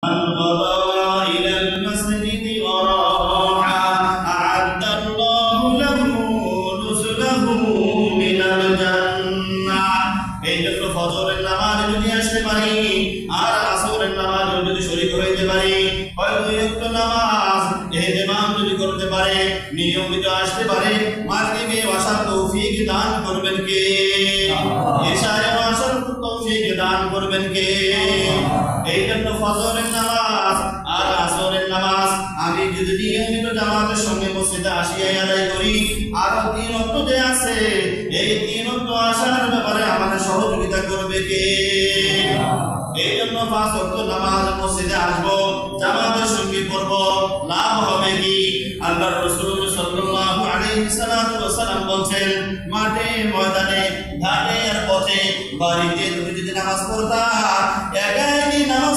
غدا إلى المسجد وراح أعد الله له نزله من الجنة এই জন্য ফজরের নামাজ যদি আসতে পারি আর আসরের নামাজ যদি শরীক হইতে পারি হয়তো একটা নামাজ ইহতিমাম যদি করতে পারে নিয়মিত আসতে পারে মাগরিবে আসার তৌফিক দান করবেন কে এশায়ে আসার তৌফিক দান করবেন কে এই জন্য ফজরের নামাজ আর আসরের নামাজ আমি যদি নিয়মিত জামাতের সঙ্গে মসজিদে আসিয়া আদায় করি আর 3 ওয়াক্ত যে আছে এই 3 ওয়াক্ত আসার ব্যাপারে আমাদের সহযোগিতা করবে কে এই জন্য 5 ওয়াক্ত নামাজ মসজিদে আসবো জামাতের সঙ্গে পড়ব লাভ হবে কি আল্লাহর রাসূল সাল্লাল্লাহু আলাইহি ওয়াসাল্লাম বলেন মাঠে ময়দানে ঘাটে আর পথে বাড়িতে তুমি যদি নামাজ পড়তা একাই নামাজ